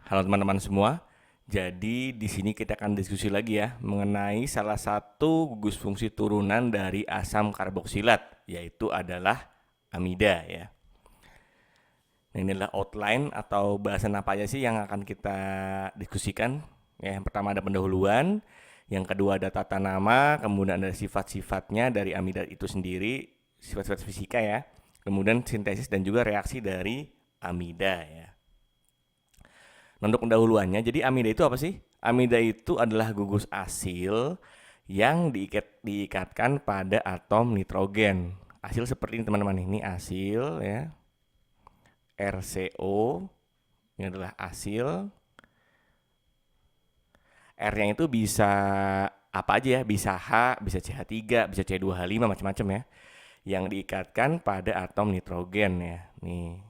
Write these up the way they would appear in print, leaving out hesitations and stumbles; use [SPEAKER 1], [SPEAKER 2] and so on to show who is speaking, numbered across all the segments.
[SPEAKER 1] Halo teman-teman semua. Jadi di sini kita akan diskusi lagi ya mengenai salah satu gugus fungsi turunan dari asam karboksilat, yaitu adalah amida ya. Nah, ini adalah outline atau bahasan apa aja sih yang akan kita diskusikan. Ya, yang pertama ada pendahuluan, yang kedua ada tata nama, kemudian ada sifat-sifatnya dari amida itu sendiri, sifat-sifat fisika ya. Kemudian sintesis dan juga reaksi dari amida ya. Nah, untuk pendahuluannya, jadi amida itu apa sih? Amida itu adalah gugus asil yang diikatkan pada atom nitrogen. Asil seperti ini teman-teman, ini asil ya, RCO, ini adalah asil. R-nya itu bisa apa aja ya, bisa H, bisa CH3, bisa C2H5, macam-macam ya. Yang diikatkan pada atom nitrogen ya. Nih,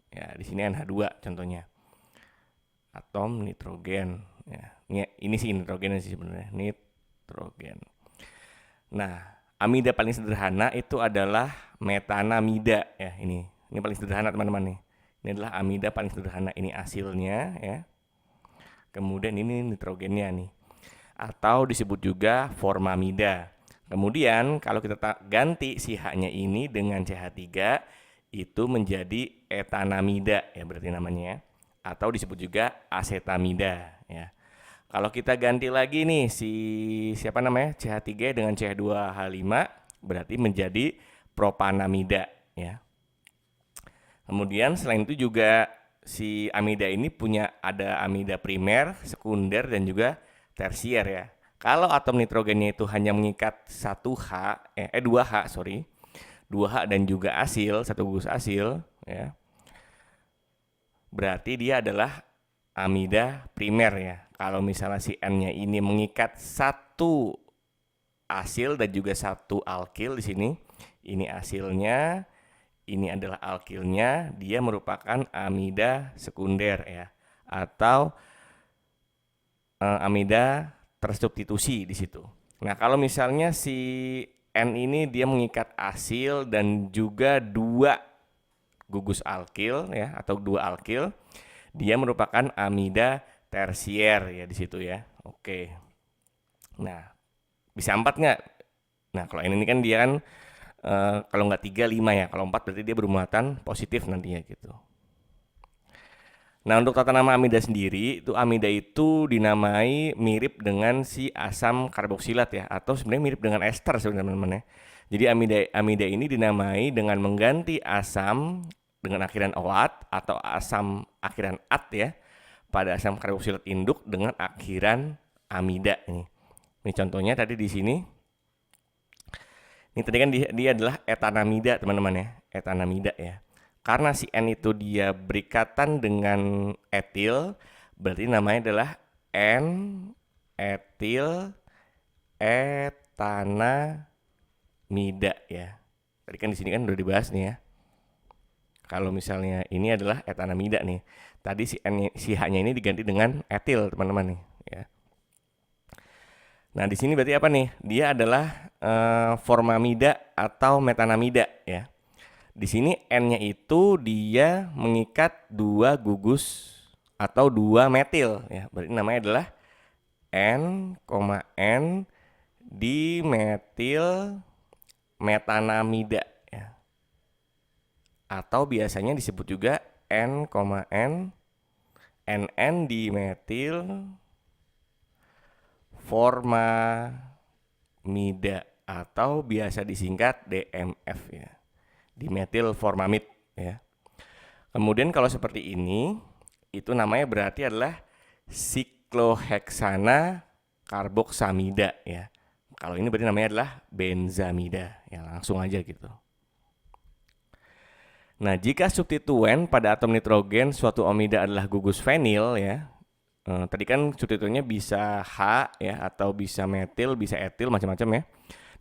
[SPEAKER 1] ya di sini NH2 contohnya. Atom nitrogen ya. Ini sih nitrogen sih sebenarnya, nitrogen. Nah, amida paling sederhana itu adalah metanamida ya. Ini paling sederhana teman-teman nih. Ini adalah amida paling sederhana, ini asilnya ya. Kemudian ini nitrogennya nih. Atau disebut juga formamida. Kemudian kalau kita ganti si H-nya ini dengan CH3 itu menjadi etanamida ya berarti namanya ya. Atau disebut juga asetamida ya. Kalau kita ganti lagi nih siapa namanya CH3 dengan CH2H5 berarti menjadi propanamida ya. Kemudian selain itu juga si amida ini punya ada amida primer, sekunder dan juga tersier ya. Kalau atom nitrogennya itu hanya mengikat 2H, sorry. 2H dan juga asil, satu gugus asil ya. Berarti dia adalah amida primer ya. Kalau misalnya si N-nya ini mengikat satu asil dan juga satu alkil di sini, ini asilnya, ini adalah alkilnya, dia merupakan amida sekunder ya, atau amida tersubstitusi di situ. Nah, kalau misalnya si N ini dia mengikat asil dan juga dua gugus alkil ya atau dua alkil, dia merupakan amida tersier ya di situ ya. Oke. Nah, bisa 4 nggak? Nah, kalau ini kan dia kan kalau nggak 3, 5 ya. Kalau 4 berarti dia bermuatan positif nantinya gitu. Nah, untuk tata nama amida sendiri, itu amida itu dinamai mirip dengan si asam karboksilat ya, atau sebenarnya mirip dengan ester sebenarnya teman-teman ya. Jadi amida ini dinamai dengan mengganti asam dengan akhiran OAT atau asam akhiran AT ya pada asam karboksilat induk dengan akhiran amida ini. Ini contohnya tadi di sini. Ini tadi kan dia adalah etanamida teman-teman ya, etanamida ya. Karena si N itu dia berikatan dengan etil, berarti namanya adalah N-etil etanamida ya. Tadi kan di sini kan udah dibahas nih ya. Kalau misalnya ini adalah etanamida nih. Tadi si H-nya ini diganti dengan etil, teman-teman nih ya. Nah, di sini berarti apa nih? Dia adalah formamida atau metanamida ya. Di sini N-nya itu dia mengikat dua gugus atau dua metil ya. Berarti namanya adalah N, dimetil metanamida ya. Atau biasanya disebut juga N, NN dimetil formamida atau biasa disingkat DMF ya. Dimetil formamid ya. Kemudian kalau seperti ini itu namanya berarti adalah sikloheksana karboksamida ya. Kalau ini berarti namanya adalah benzamida ya, langsung aja gitu. Nah, jika substituen pada atom nitrogen suatu amida adalah gugus fenil ya. Tadi kan substituennya bisa H ya atau bisa metil, bisa etil macam-macam ya.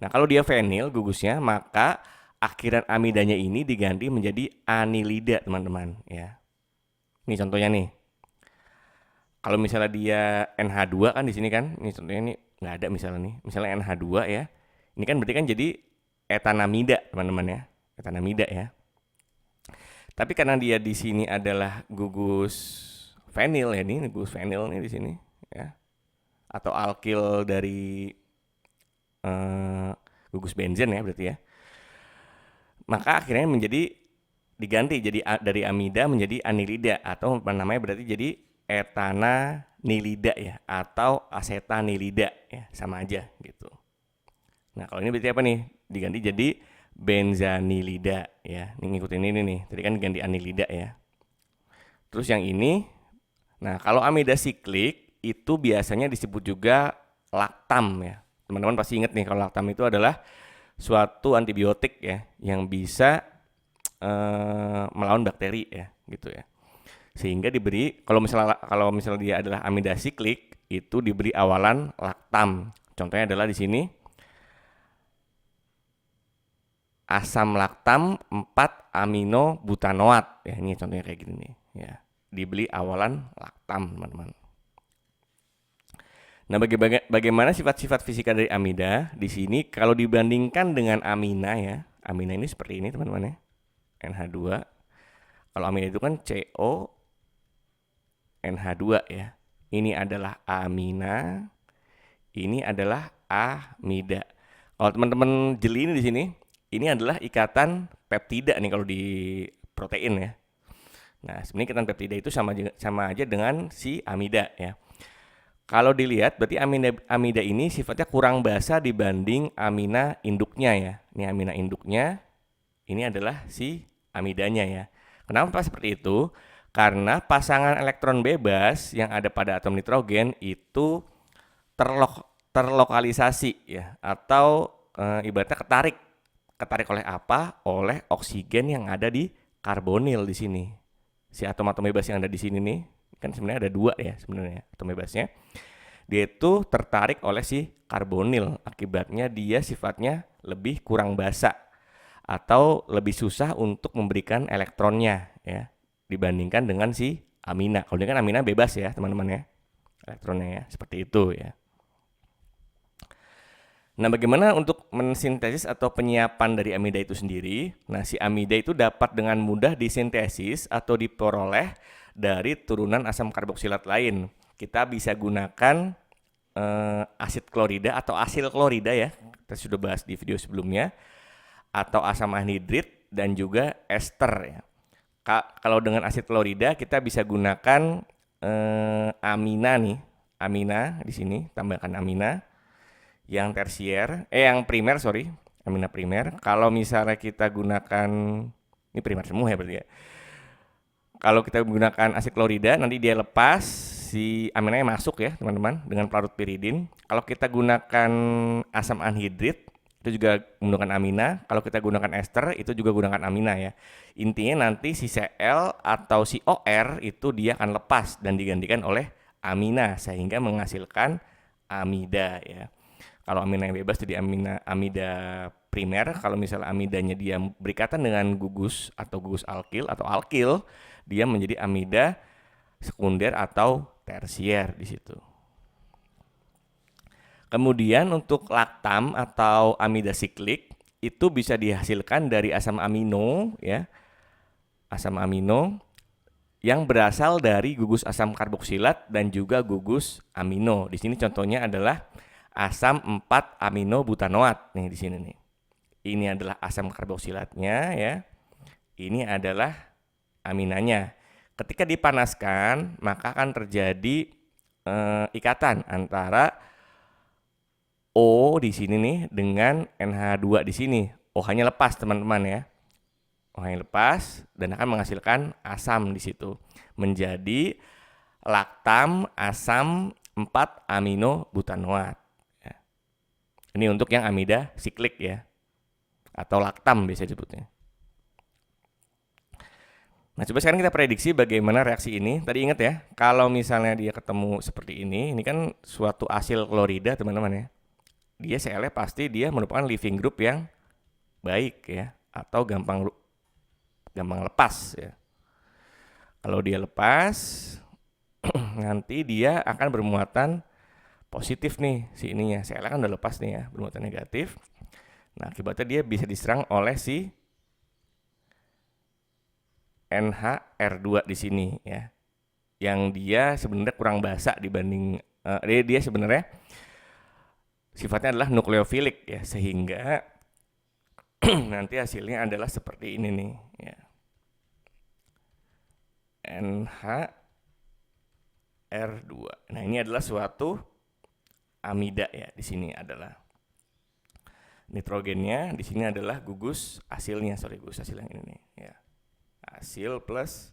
[SPEAKER 1] Nah, kalau dia fenil gugusnya maka akhiran amidanya ini diganti menjadi anilida teman-teman ya. Ini contohnya nih. Kalau misalnya dia NH2 kan di sini kan, ini contohnya ini nggak ada misalnya nih. Misalnya NH2 ya. Ini kan berarti kan jadi etanamida teman-teman ya. Etanamida ya. Tapi karena dia di sini adalah gugus fenil ya, ini gugus fenil nih di sini ya, atau alkil dari gugus benzen ya berarti ya. Maka akhirnya menjadi diganti jadi dari amida menjadi anilida, atau namanya berarti jadi etananilida ya, atau asetanilida ya, sama aja gitu. Nah kalau ini berarti apa nih? Diganti jadi benzanilida ya. Ini ngikutin ini nih. Tadi kan ganti anilida ya. Terus yang ini, nah kalau amida siklik itu biasanya disebut juga laktam ya. Teman-teman pasti ingat nih kalau laktam itu adalah suatu antibiotik ya yang bisa melawan bakteri ya gitu ya. Sehingga diberi kalau misalnya dia adalah amida siklik itu diberi awalan laktam. Contohnya adalah di sini asam laktam 4 amino butanoat ya, ini contohnya kayak gini nih ya. Diberi awalan laktam, teman-teman. Nah, bagaimana sifat-sifat fisika dari amida? Di sini kalau dibandingkan dengan amina ya. Amina ini seperti ini, teman-teman ya. NH2. Kalau amina itu kan CO NH2 ya. Ini adalah amina. Ini adalah amida. Kalau teman-teman jeli ini di sini, ini adalah ikatan peptida nih kalau di protein ya. Nah, sebenarnya ikatan peptida itu sama aja dengan si amida ya. Kalau dilihat berarti amida ini sifatnya kurang basa dibanding amina induknya ya. Ini amina induknya, ini adalah si amidanya ya. Kenapa seperti itu? Karena pasangan elektron bebas yang ada pada atom nitrogen itu terlokalisasi ya, atau ibaratnya ketarik oleh apa? Oleh oksigen yang ada di karbonil di sini. Si atom-atom bebas yang ada di sini nih, kan sebenarnya ada 2 ya sebenarnya atom bebasnya. Dia itu tertarik oleh si karbonil, akibatnya dia sifatnya lebih kurang basa atau lebih susah untuk memberikan elektronnya ya, dibandingkan dengan si amina. Kalau dia kan amina bebas ya teman-teman ya, elektronnya ya, seperti itu ya. Nah, bagaimana untuk mensintesis atau penyiapan dari amida itu sendiri? Nah, si amida itu dapat dengan mudah disintesis atau diperoleh dari turunan asam karboksilat lain. Kita bisa gunakan asid klorida atau asil klorida ya. Kita sudah bahas di video sebelumnya. Atau asam anhidrit dan juga ester ya. Kalau dengan asid klorida kita bisa gunakan amina nih. Amina di sini, tambahkan amina. Yang tersier, yang primer, amina primer. Kalau misalnya kita gunakan, ini primer semua ya berarti ya. Kalau kita menggunakan asid klorida, nanti dia lepas, si aminanya masuk ya teman-teman, dengan pelarut piridin. Kalau kita gunakan asam anhidrit, itu juga menggunakan amina. Kalau kita gunakan ester, itu juga gunakan amina ya. Intinya nanti si Cl atau si OR itu dia akan lepas dan digantikan oleh amina, sehingga menghasilkan amida ya. Kalau amina yang bebas jadi amida primer. Kalau misalnya amidanya dia berikatan dengan gugus atau gugus alkil atau alkil, dia menjadi amida sekunder atau tersier di situ. Kemudian untuk laktam atau amida siklik itu bisa dihasilkan dari asam amino ya. Asam amino yang berasal dari gugus asam karboksilat dan juga gugus amino. Di sini contohnya adalah asam 4 amino butanoat nih di sini nih. Ini adalah asam karboksilatnya ya. Ini adalah aminanya. Ketika dipanaskan, maka akan terjadi ikatan antara O di sini nih dengan NH2 di sini. OH-nya lepas teman-teman ya. OH-nya lepas dan akan menghasilkan asam di situ. Menjadi laktam asam 4 amino butanoat. Ini untuk yang amida siklik ya, atau laktam biasa disebutnya. Nah, coba sekarang kita prediksi bagaimana reaksi ini. Tadi ingat ya, kalau misalnya dia ketemu seperti ini kan suatu asil klorida teman-teman ya. Dia Cl-nya pasti dia merupakan leaving group yang baik ya, atau gampang lepas ya. Kalau dia lepas, nanti dia akan bermuatan positif nih si ininya. Cl kan udah lepas nih ya, bermuatan negatif. Nah, akibatnya dia bisa diserang oleh si NHR2 di sini ya. yang dia sebenarnya kurang basa dibanding dia sebenarnya sifatnya adalah nukleofilik ya, sehingga nanti hasilnya adalah seperti ini nih ya. NHR2. Nah, ini adalah suatu amida ya. Di sini adalah nitrogennya, di sini adalah gugus asilnya, gugus asil yang ini nih ya. Asil plus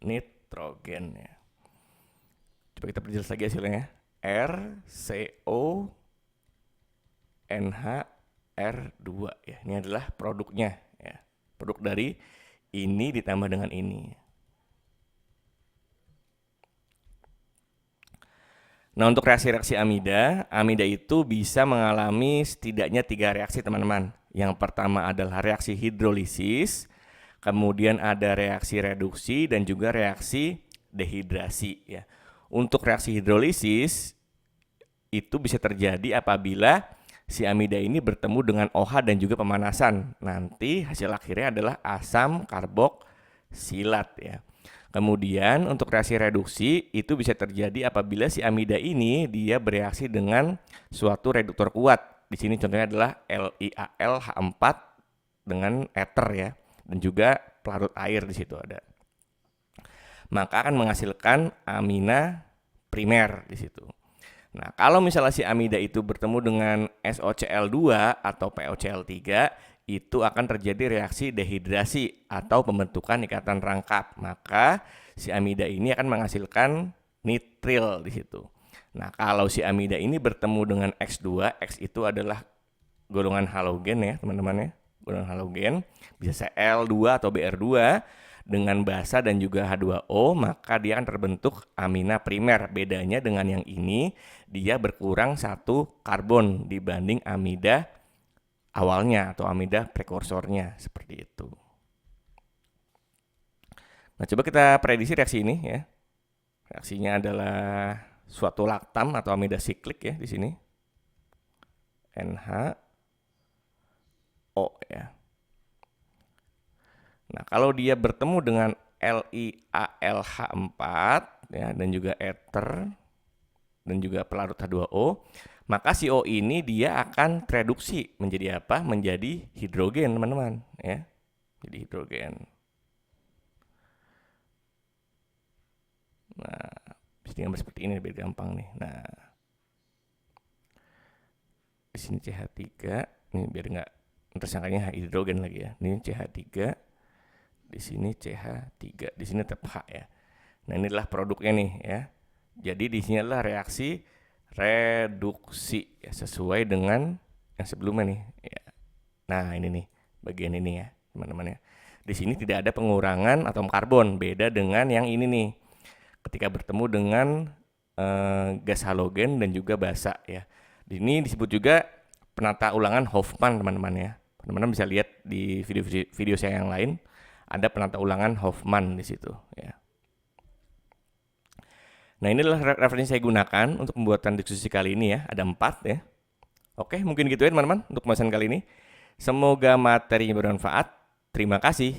[SPEAKER 1] nitrogen ya. Coba kita perjelas lagi hasilnya. RCONHR2 ya. Ini adalah produknya ya. Produk dari ini ditambah dengan ini. Nah, untuk reaksi-reaksi amida itu bisa mengalami setidaknya 3 reaksi, teman-teman. Yang pertama adalah reaksi hidrolisis, kemudian ada reaksi reduksi, dan juga reaksi dehidrasi ya. Untuk reaksi hidrolisis itu bisa terjadi apabila si amida ini bertemu dengan OH dan juga pemanasan. Nanti hasil akhirnya adalah asam karboksilat ya. Kemudian untuk reaksi reduksi itu bisa terjadi apabila si amida ini dia bereaksi dengan suatu reduktor kuat. Di sini contohnya adalah LiAlH4 dengan ether ya, dan juga pelarut air di situ ada. Maka akan menghasilkan amina primer di situ. Nah, kalau misalnya si amida itu bertemu dengan SOCl2 atau POCl3, itu akan terjadi reaksi dehidrasi atau pembentukan ikatan rangkap. Maka si amida ini akan menghasilkan nitril di situ. Nah, kalau si amida ini bertemu dengan X2, X itu adalah golongan halogen ya, teman-teman ya. Golongan halogen, bisa Cl2 atau Br2 dengan basa dan juga H2O, maka dia akan terbentuk amina primer. Bedanya dengan yang ini, dia berkurang 1 karbon dibanding amida awalnya atau amida prekursornya, seperti itu. Nah, coba kita prediksi reaksi ini ya. Reaksinya adalah suatu laktam atau amida siklik ya di sini. NHO ya. Nah, kalau dia bertemu dengan LiAlH4 ya, dan juga ether dan juga pelarut H2O, maka si O ini dia akan tereduksi menjadi apa? Menjadi hidrogen, teman-teman ya. Jadi hidrogen. Nah, bisa digambar seperti ini biar gampang nih. Nah, di sini CH3, ini biar nggak tersangkanya hidrogen lagi ya. Ini CH3, di sini CH3, di sini tetap H ya. Nah, inilah produknya nih ya. Jadi di sini adalah reaksi reduksi ya, sesuai dengan yang sebelumnya nih ya. Nah, ini nih bagian ini ya, teman-teman ya. Di sini tidak ada pengurangan atom karbon, beda dengan yang ini nih. Ketika bertemu dengan gas halogen dan juga basa ya. Ini disebut juga penata ulangan Hofmann, teman-teman ya. Teman-teman bisa lihat di video saya yang lain, ada penata ulangan Hofmann di situ ya. Nah, ini adalah referensi saya gunakan untuk pembuatan diskusi kali ini ya. Ada 4 ya. Oke, mungkin gitu ya teman-teman untuk pembahasan kali ini. Semoga materinya bermanfaat. Terima kasih.